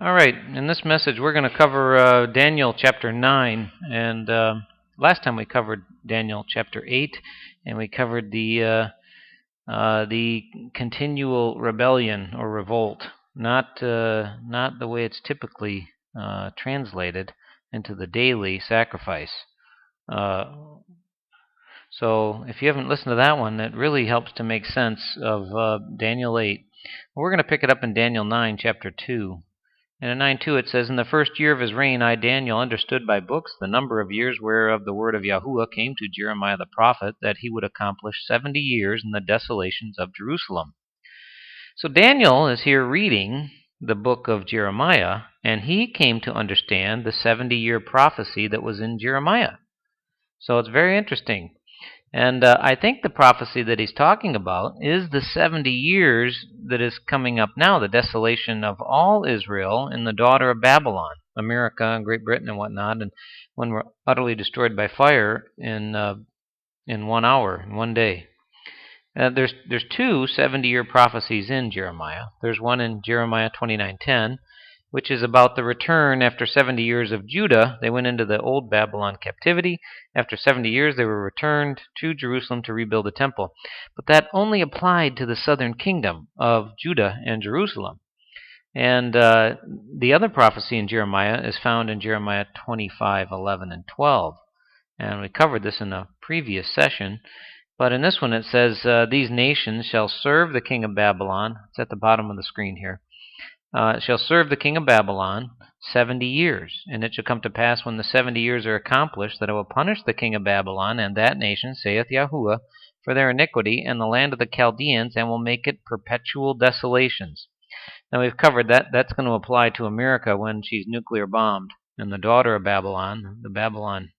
All right, in this message, we're going to cover Daniel chapter 9. And last time we covered Daniel chapter 8, and we covered the continual rebellion or revolt, not the way it's typically translated into the daily sacrifice. Uh, so if you haven't listened to that one, it really helps to make sense of Daniel 8. We're going to pick it up in Daniel 9, chapter 2. And in 9:2 it says, "In the first year of his reign, I, Daniel, understood by books the number of years whereof the word of Yahuwah came to Jeremiah the prophet, that he would accomplish 70 years in the desolations of Jerusalem." So Daniel is here reading the book of Jeremiah, and he came to understand the 70-year prophecy that was in Jeremiah. So it's very interesting. And I think the prophecy that he's talking about is the 70 years that is coming up now, the desolation of all Israel and the daughter of Babylon, America and Great Britain and whatnot, and when we're utterly destroyed by fire in 1 hour, in 1 day. There's two 70-year prophecies in Jeremiah. There's one in Jeremiah 29:10, which is about the return after 70 years of Judah. They went into the old Babylon captivity. After 70 years, they were returned to Jerusalem to rebuild the temple. But that only applied to the southern kingdom of Judah and Jerusalem. And the other prophecy in Jeremiah is found in Jeremiah 25:11 and 12. And we covered this in a previous session. But in this one it says, "These nations shall serve the king of Babylon." It's at the bottom of the screen here. "Shall serve the king of Babylon 70 years. And it shall come to pass when the 70 years are accomplished, that I will punish the king of Babylon and that nation, saith Yahuwah, for their iniquity, and the land of the Chaldeans, and will make it perpetual desolations." Now we've covered that. That's going to apply to America when she's nuclear bombed, and the daughter of Babylon, the Babylon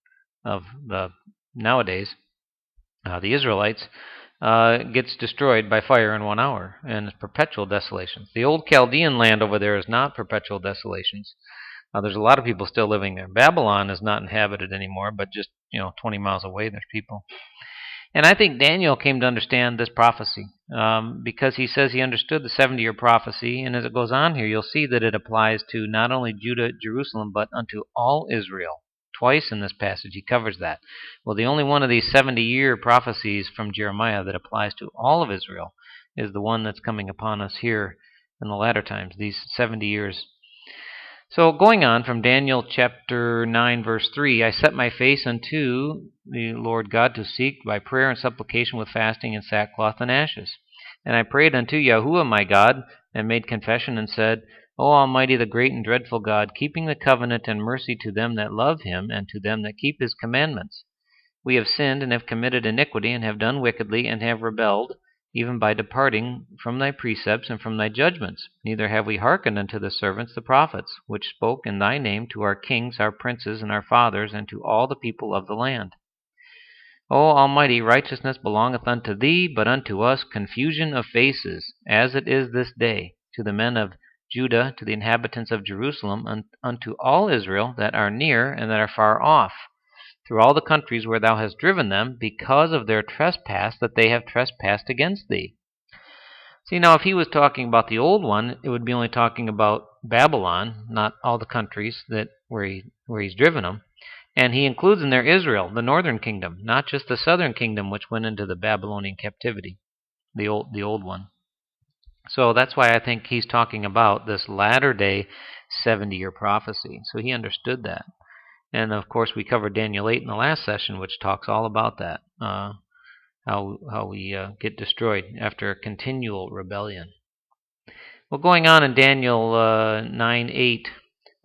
of the nowadays, the Israelites, gets destroyed by fire in 1 hour, and it's perpetual desolations. The old Chaldean land over there is not perpetual desolations. There's a lot of people still living there. Babylon is not inhabited anymore, but just 20 miles away there's people. And I think Daniel came to understand this prophecy because he says he understood the 70-year prophecy, and as it goes on here, you'll see that it applies to not only Judah, Jerusalem, but unto all Israel. Twice in this passage he covers that. Well, the only one of these 70-year prophecies from Jeremiah that applies to all of Israel is the one that's coming upon us here in the latter times, these 70 years. So going on from Daniel chapter 9, verse 3, "I set my face unto the Lord God to seek by prayer and supplication with fasting and sackcloth and ashes. And I prayed unto Yahuwah my God, and made confession and said, O Almighty, the great and dreadful God, keeping the covenant and mercy to them that love him, and to them that keep his commandments. We have sinned and have committed iniquity, and have done wickedly, and have rebelled, even by departing from thy precepts and from thy judgments. Neither have we hearkened unto the servants the prophets, which spoke in thy name to our kings, our princes, and our fathers, and to all the people of the land. O Almighty, righteousness belongeth unto thee, but unto us confusion of faces, as it is this day, to the men of Judah, to the inhabitants of Jerusalem, unto all Israel that are near and that are far off, through all the countries where thou hast driven them, because of their trespass that they have trespassed against thee." See, now if he was talking about the old one, it would be only talking about Babylon, not all the countries where he's driven them. And he includes in there Israel, the northern kingdom, not just the southern kingdom which went into the Babylonian captivity, the old one. So that's why I think he's talking about this latter-day 70-year prophecy. So he understood that. And of course, we covered Daniel 8 in the last session, which talks all about that, how we get destroyed after a continual rebellion. Well, going on in Daniel 9:8,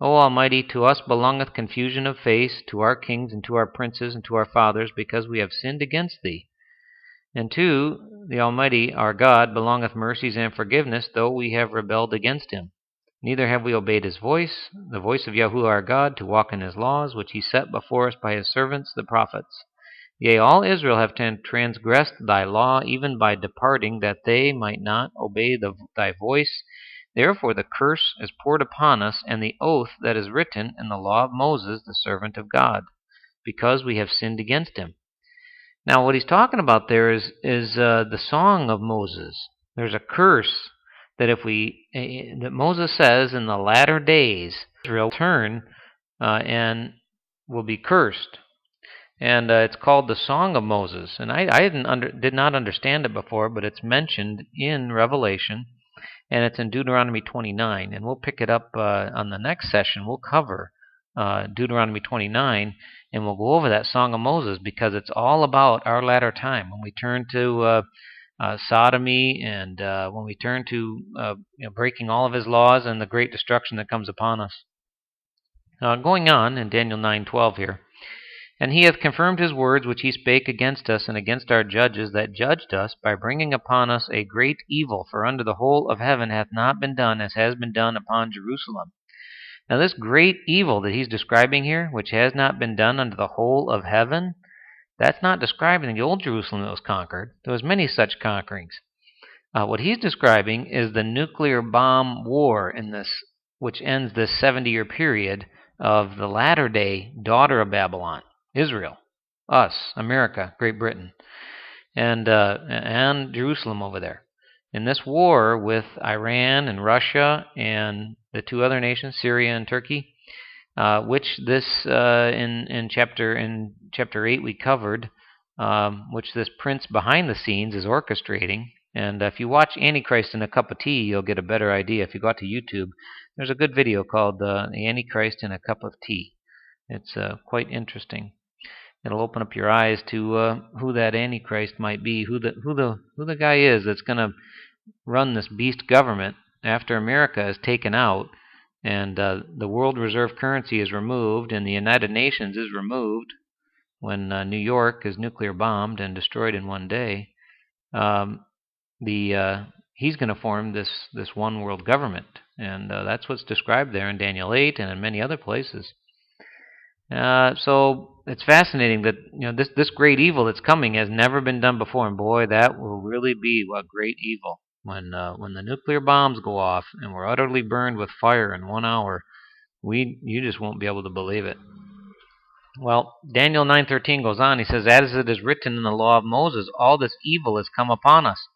"O Almighty, to us belongeth confusion of face, to our kings and to our princes and to our fathers, because we have sinned against thee. And to the Almighty our God belongeth mercies and forgiveness, though we have rebelled against him. Neither have we obeyed his voice, the voice of Yahuwah our God, to walk in his laws, which he set before us by his servants the prophets. Yea, all Israel have transgressed thy law, even by departing, that they might not obey thy voice. Therefore the curse is poured upon us, and the oath that is written in the law of Moses, the servant of God, because we have sinned against him." Now what he's talking about there is the song of Moses. There's a curse that that Moses says in the latter days Israel will turn and will be cursed. And it's called the Song of Moses. And I did not understand it before, but it's mentioned in Revelation, and it's in Deuteronomy 29. And we'll pick it up on the next session. We'll cover Deuteronomy 29, and we'll go over that Song of Moses because it's all about our latter time when we turn to sodomy and when we turn to breaking all of his laws and the great destruction that comes upon us. Going on in Daniel 9:12 here. And he hath confirmed his words which he spake against us and against our judges that judged us, by bringing upon us a great evil. For under the whole of heaven hath not been done as has been done upon Jerusalem. Now this great evil that he's describing here, which has not been done under the whole of heaven, that's not describing the old Jerusalem that was conquered. There was many such conquerings. What he's describing is the nuclear bomb war in this, which ends this 70-year period of the latter-day daughter of Babylon, Israel, us, America, Great Britain, and Jerusalem over there. In this war with Iran and Russia and the two other nations, Syria and Turkey, which this in chapter 8 we covered, which this prince behind the scenes is orchestrating. And if you watch Antichrist in a Cup of Tea, you'll get a better idea. If you go out to YouTube, there's a good video called "The Antichrist in a Cup of Tea." It's quite interesting. It'll open up your eyes to who that Antichrist might be, who the guy is that's going to run this beast government after America is taken out, and the world reserve currency is removed, and the United Nations is removed when New York is nuclear bombed and destroyed in one day. He's going to form this one world government, and that's what's described there in Daniel 8 and in many other places. So it's fascinating that this great evil that's coming has never been done before, and boy, that will really be a great evil when the nuclear bombs go off and we're utterly burned with fire in 1 hour. You just won't be able to believe it. Well, Daniel 9:13 goes on. He says, "As it is written in the law of Moses, all this evil has come upon us."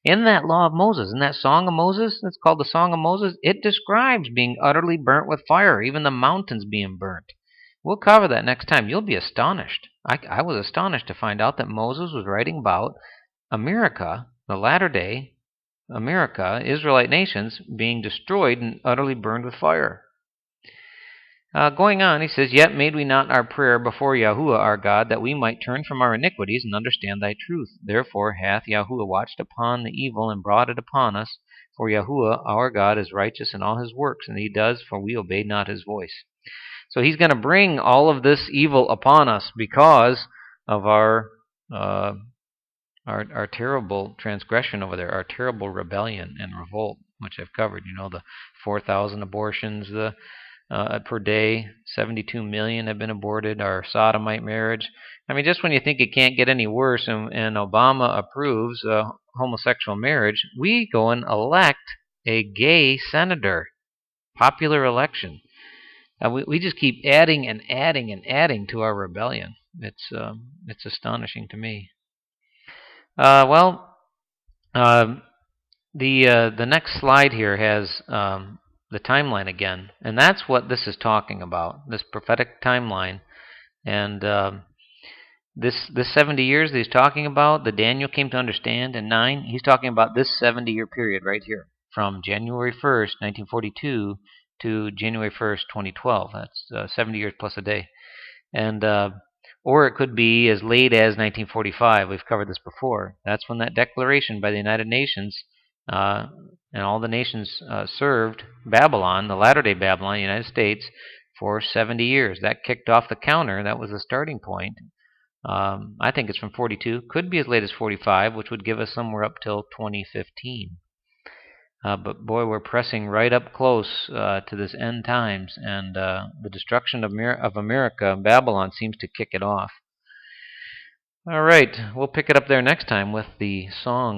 In that law of Moses, in that Song of Moses, that's called the Song of Moses, it describes being utterly burnt with fire, even the mountains being burnt. We'll cover that next time. You'll be astonished. I was astonished to find out that Moses was writing about America, the latter-day America, Israelite nations, being destroyed and utterly burned with fire. Going on, he says, "Yet made we not our prayer before Yahuwah our God, that we might turn from our iniquities and understand thy truth. Therefore hath Yahuwah watched upon the evil and brought it upon us. For Yahuwah our God is righteous in all his works, and he does, for we obeyed not his voice." So he's going to bring all of this evil upon us because of our terrible transgression over there, our terrible rebellion and revolt, which I've covered. The 4,000 abortions per day, 72 million have been aborted, our sodomite marriage. I mean, just when you think it can't get any worse and Obama approves homosexual marriage, we go and elect a gay senator. Popular election. We just keep adding and adding and adding to our rebellion. It's astonishing to me. The next slide here has the timeline again, and that's what this is talking about. This prophetic timeline, and this 70 years that he's talking about, that Daniel came to understand in 9. He's talking about this 70-year period right here, from January 1st, 1942. To January 1st, 2012. That's 70 years plus a day. And or it could be as late as 1945. We've covered this before. That's when that declaration by the United Nations and all the nations served Babylon, the latter-day Babylon, the United States, for 70 years. That kicked off the counter. That was the starting point. I think it's from 42. Could be as late as 45, which would give us somewhere up till 2015. But boy, we're pressing right up close to this end times, and the destruction of America, Babylon, seems to kick it off. All right, we'll pick it up there next time with the song